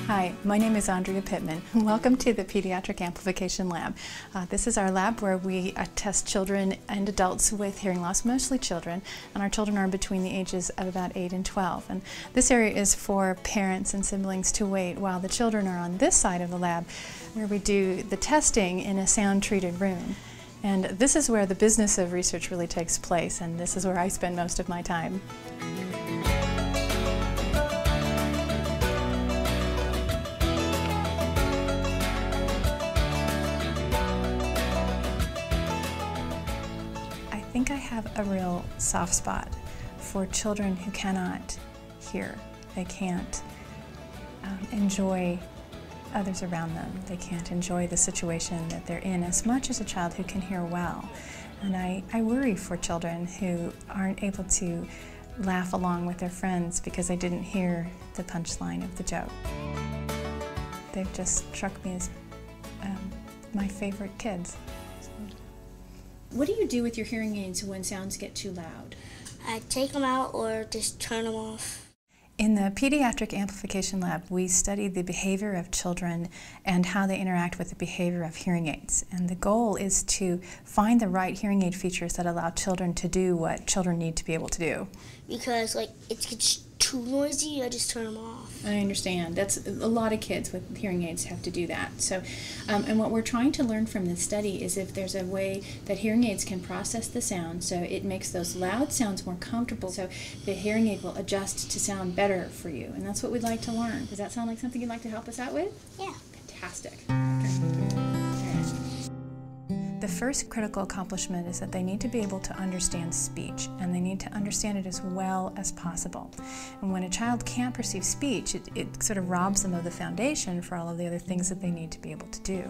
Hi, my name is Andrea Pittman. Welcome to the Pediatric Amplification Lab. This is our lab where we test children and adults with hearing loss, mostly children, and our children are between the ages of about 8 and 12. And this area is for parents and siblings to wait while the children are on this side of the lab where we do the testing in a sound-treated room. And this is where the business of research really takes place, and this is where I spend most of my time. I think I have a real soft spot for children who cannot hear. They can't enjoy others around them. They can't enjoy the situation that they're in as much as a child who can hear well. And I worry for children who aren't able to laugh along with their friends because they didn't hear the punchline of the joke. They've just struck me as my favorite kids. What do you do with your hearing aids when sounds get too loud? I take them out or just turn them off. In the Pediatric Amplification Lab, we study the behavior of children and how they interact with the behavior of hearing aids. And the goal is to find the right hearing aid features that allow children to do what children need to be able to do. Because it gets too noisy, I just turn them off. I understand. That's a lot of kids with hearing aids have to do that. So, and what we're trying to learn from this study is if there's a way that hearing aids can process the sound so it makes those loud sounds more comfortable, so the hearing aid will adjust to sound better for you. And that's what we'd like to learn. Does that sound like something you'd like to help us out with? Yeah. Fantastic. The first critical accomplishment is that they need to be able to understand speech, and they need to understand it as well as possible. And when a child can't perceive speech, it sort of robs them of the foundation for all of the other things that they need to be able to do.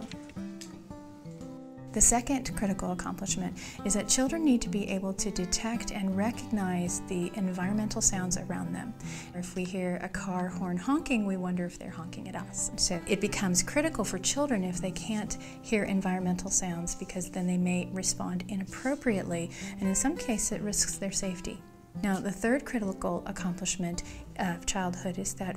The second critical accomplishment is that children need to be able to detect and recognize the environmental sounds around them. If we hear a car horn honking, we wonder if they're honking at us. So it becomes critical for children if they can't hear environmental sounds, because then they may respond inappropriately, and in some cases it risks their safety. Now, the third critical accomplishment of childhood is that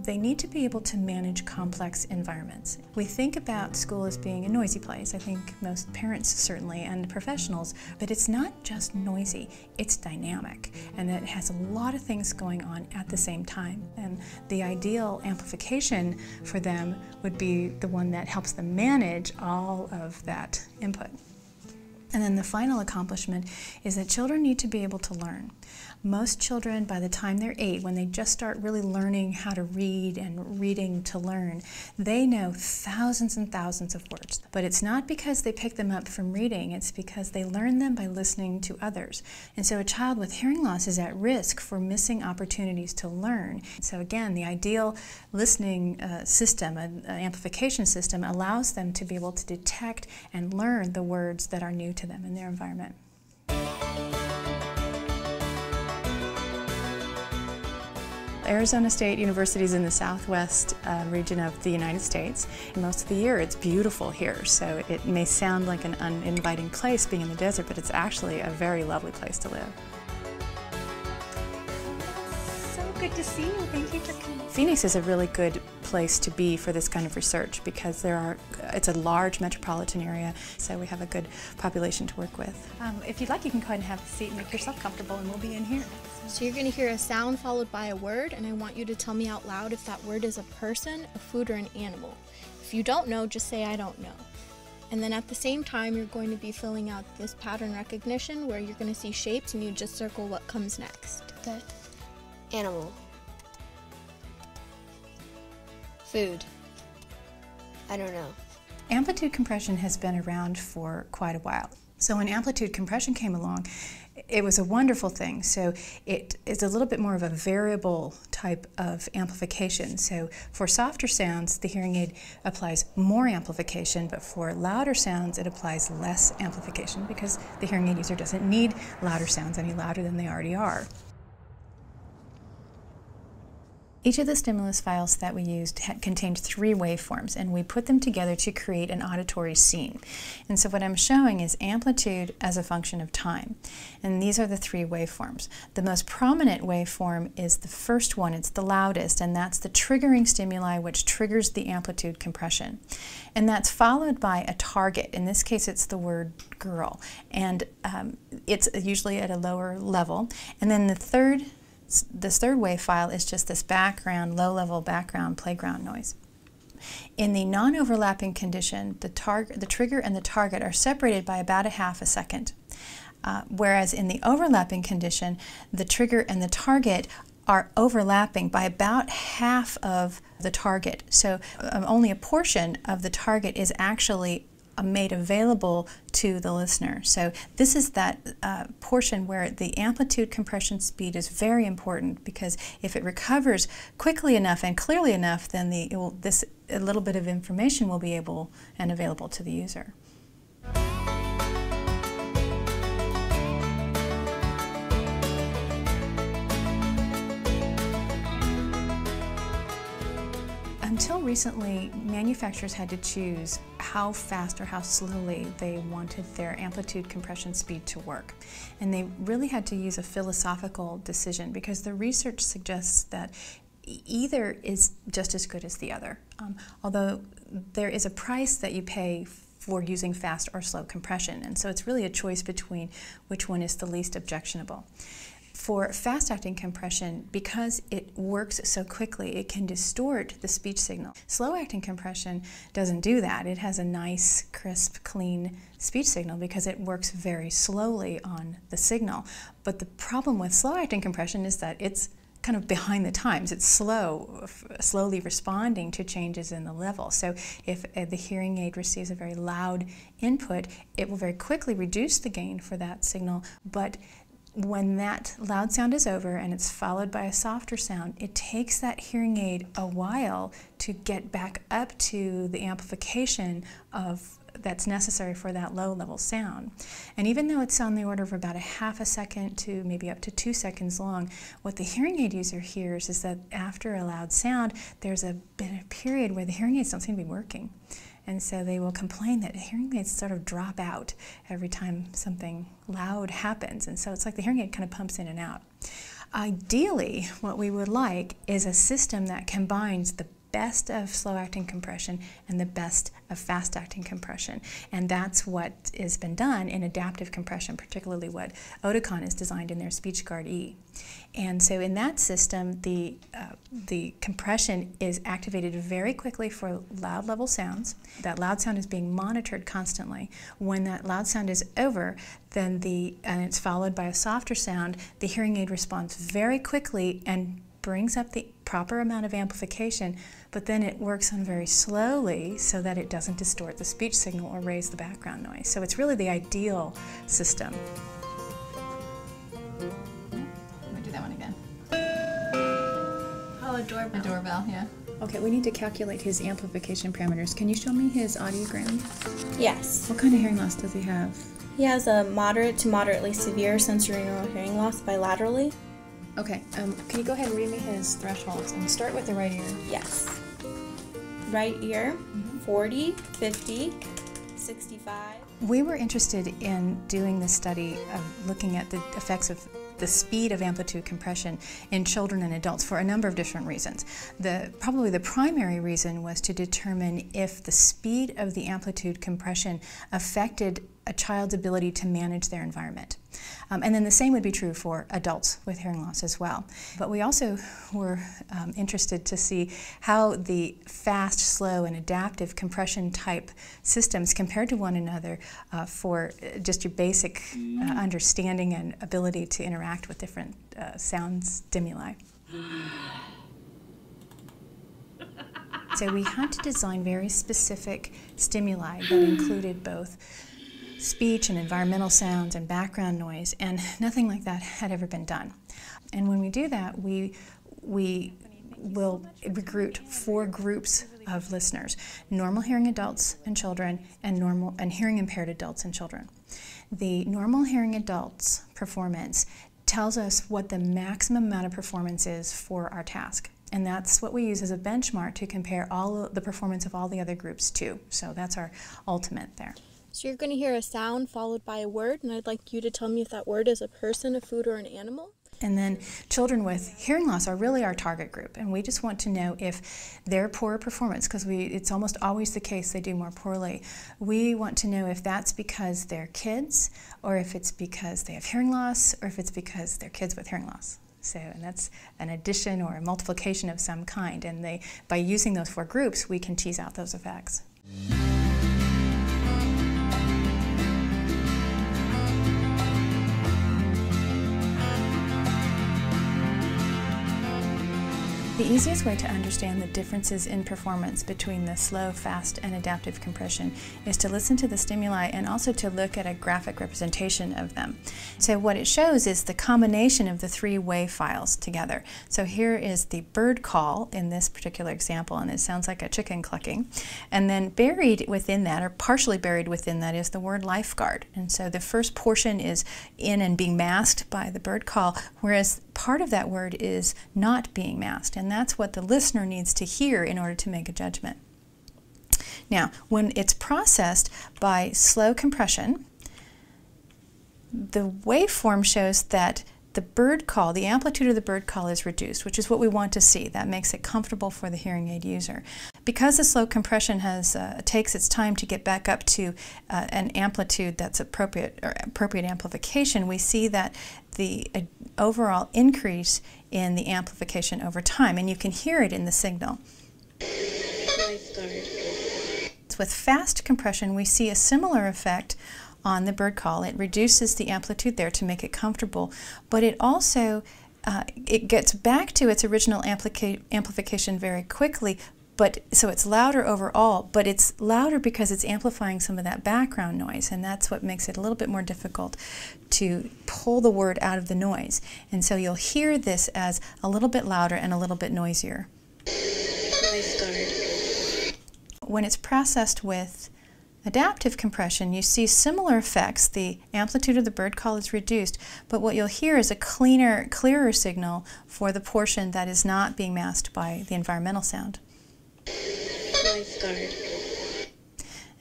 they need to be able to manage complex environments. We think about school as being a noisy place, I think most parents certainly, and professionals, but it's not just noisy, it's dynamic, and it has a lot of things going on at the same time. And the ideal amplification for them would be the one that helps them manage all of that input. And then the final accomplishment is that children need to be able to learn. Most children, by the time they're 8, when they just start really learning how to read and reading to learn, they know thousands and thousands of words. But it's not because they pick them up from reading, it's because they learn them by listening to others. And so a child with hearing loss is at risk for missing opportunities to learn. So again, the ideal listening system, an amplification system, allows them to be able to detect and learn the words that are new to them in their environment. Arizona State University is in the southwest region of the United States. Most of the year it's beautiful here, so it may sound like an uninviting place being in the desert, but it's actually a very lovely place to live. So good to see you. Thank you for coming. Phoenix is a really good place to be for this kind of research because it's a large metropolitan area, so we have a good population to work with. If you'd like, you can go ahead and have a seat and make yourself comfortable, and we'll be in here. So you're going to hear a sound followed by a word, and I want you to tell me out loud if that word is a person, a food, or an animal. If you don't know, just say I don't know. And then at the same time, you're going to be filling out this pattern recognition where you're going to see shapes, and you just circle what comes next. Okay. Animal. Food. I don't know. Amplitude compression has been around for quite a while. So when amplitude compression came along, it was a wonderful thing. So it is a little bit more of a variable type of amplification. So for softer sounds, the hearing aid applies more amplification, but for louder sounds, it applies less amplification because the hearing aid user doesn't need louder sounds any louder than they already are. Each of the stimulus files that we used contained 3 waveforms, and we put them together to create an auditory scene. And so what I'm showing is amplitude as a function of time. And these are the 3 waveforms. The most prominent waveform is the first one. It's the loudest, and that's the triggering stimuli which triggers the amplitude compression. And that's followed by a target. In this case, it's the word girl. And it's usually at a lower level. And then this third wave file is just this background, low-level background playground noise. In the non-overlapping condition, the trigger and the target are separated by about a half a second. Whereas in the overlapping condition, the trigger and the target are overlapping by about half of the target. So only a portion of the target is actually made available to the listener. So this is that portion where the amplitude compression speed is very important, because if it recovers quickly enough and clearly enough, then a little bit of information will be able and available to the user. Until recently, manufacturers had to choose how fast or how slowly they wanted their amplitude compression speed to work. And they really had to use a philosophical decision, because the research suggests that either is just as good as the other. Although there is a price that you pay for using fast or slow compression, and so it's really a choice between which one is the least objectionable. For fast-acting compression, because it works so quickly, it can distort the speech signal. Slow-acting compression doesn't do that. It has a nice, crisp, clean speech signal because it works very slowly on the signal. But the problem with slow-acting compression is that it's kind of behind the times. It's slowly responding to changes in the level. So if the hearing aid receives a very loud input, it will very quickly reduce the gain for that signal. But when that loud sound is over and it's followed by a softer sound, it takes that hearing aid a while to get back up to the amplification that's necessary for that low-level sound. And even though it's on the order of about a half a second to maybe up to 2 seconds long, what the hearing aid user hears is that after a loud sound, there's a period where the hearing aids don't seem to be working. And so they will complain that hearing aids sort of drop out every time something loud happens. And so it's like the hearing aid kind of pumps in and out. Ideally, what we would like is a system that combines the best of slow-acting compression and the best of fast-acting compression. And that's what has been done in adaptive compression, particularly what Oticon has designed in their SpeechGuard E. And so in that system, the compression is activated very quickly for loud level sounds. That loud sound is being monitored constantly. When that loud sound is over, then and it's followed by a softer sound, the hearing aid responds very quickly and brings up the proper amount of amplification, but then it works on very slowly so that it doesn't distort the speech signal or raise the background noise. So it's really the ideal system. Let me do that one again. Oh, a doorbell. A doorbell, yeah. Okay, we need to calculate his amplification parameters. Can you show me his audiogram? Yes. What kind of hearing loss does he have? He has a moderate to moderately severe sensorineural hearing loss bilaterally. Okay, can you go ahead and read me his thresholds and start with the right ear? Yes. Right ear, 40, 50, 65. We were interested in doing this study of looking at the effects of the speed of amplitude compression in children and adults for a number of different reasons. Probably the primary reason was to determine if the speed of the amplitude compression affected a child's ability to manage their environment. And then the same would be true for adults with hearing loss as well. But we also were interested to see how the fast, slow, and adaptive compression type systems compared to one another for just your basic understanding and ability to interact with different sound stimuli. So we had to design very specific stimuli that included both speech and environmental sounds and background noise, and nothing like that had ever been done. And when we do that, we will recruit 4 groups of listeners: normal hearing adults and children, and hearing impaired adults and children. The normal hearing adults performance tells us what the maximum amount of performance is for our task. and that's what we use as a benchmark to compare all the performance of all the other groups to. So that's our ultimate there. So you're going to hear a sound followed by a word, and I'd like you to tell me if that word is a person, a food, or an animal. And then children with hearing loss are really our target group, and we just want to know if their poor performance, because it's almost always the case they do more poorly, we want to know if that's because they're kids, or if it's because they have hearing loss, or if it's because they're kids with hearing loss. So, and that's an addition or a multiplication of some kind, and by using those 4 groups, we can tease out those effects. The easiest way to understand the differences in performance between the slow, fast, and adaptive compression is to listen to the stimuli and also to look at a graphic representation of them. So what it shows is the combination of the 3 wave files together. So here is the bird call in this particular example, and it sounds like a chicken clucking. And then buried within that, or partially buried within that, is the word lifeguard. And so the first portion is in and being masked by the bird call, whereas part of that word is not being masked, and that's what the listener needs to hear in order to make a judgment. Now, when it's processed by slow compression, the waveform shows that the bird call, the amplitude of the bird call is reduced, which is what we want to see. That makes it comfortable for the hearing aid user. Because the slow compression takes its time to get back up to an amplitude that's appropriate amplification, we see that the overall increase in the amplification over time, and you can hear it in the signal. With fast compression, we see a similar effect on the bird call. It reduces the amplitude there to make it comfortable, but it also it gets back to its original amplification very quickly, so it's louder overall, but it's louder because it's amplifying some of that background noise, and that's what makes it a little bit more difficult to pull the word out of the noise. And so you'll hear this as a little bit louder and a little bit noisier. When it's processed with adaptive compression, you see similar effects. The amplitude of the bird call is reduced, but what you'll hear is a clearer signal for the portion that is not being masked by the environmental sound.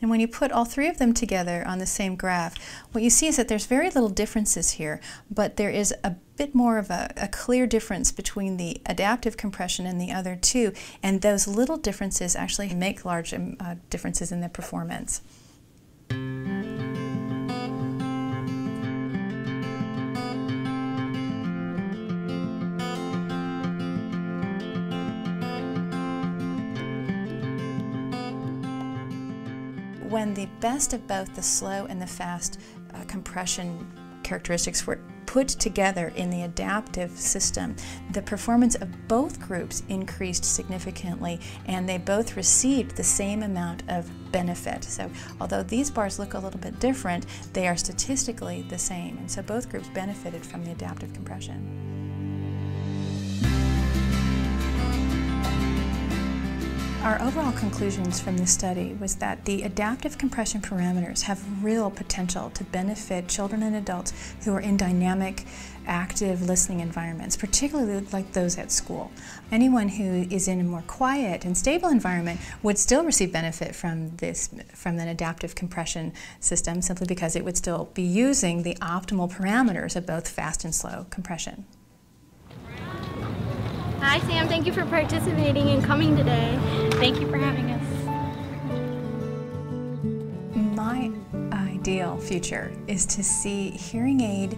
And when you put all 3 of them together on the same graph, what you see is that there's very little differences here, but there is a bit more of a clear difference between the adaptive compression and the other 2, and those little differences actually make large differences in their performance. When the best of both the slow and the fast compression characteristics were put together in the adaptive system, the performance of both groups increased significantly, and they both received the same amount of benefit. So although these bars look a little bit different, they are statistically the same, and so both groups benefited from the adaptive compression. Our overall conclusions from this study was that the adaptive compression parameters have real potential to benefit children and adults who are in dynamic, active listening environments, particularly like those at school. Anyone who is in a more quiet and stable environment would still receive benefit from an adaptive compression system, simply because it would still be using the optimal parameters of both fast and slow compression. Hi Sam, thank you for participating and coming today. Thank you for having us. My ideal future is to see hearing aid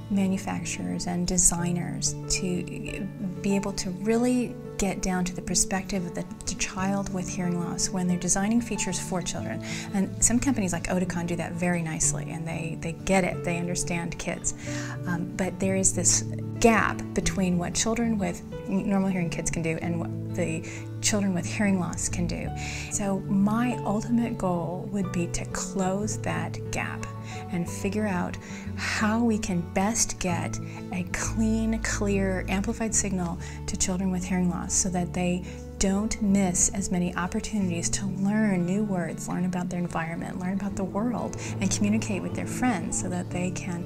manufacturers and designers to be able to really get down to the perspective of the child with hearing loss when they're designing features for children. And some companies like Oticon do that very nicely, and they get it, they understand kids. But there is this gap between what children with normal hearing kids can do and what the children with hearing loss can do. So my ultimate goal would be to close that gap and figure out how we can best get a clean, clear, amplified signal to children with hearing loss so that they don't miss as many opportunities to learn new words, learn about their environment, learn about the world, and communicate with their friends so that they can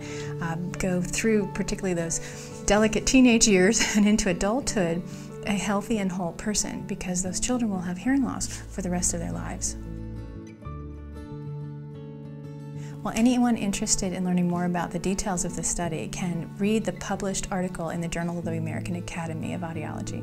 go through particularly those delicate teenage years and into adulthood a healthy and whole person, because those children will have hearing loss for the rest of their lives. Well, anyone interested in learning more about the details of this study can read the published article in the Journal of the American Academy of Audiology.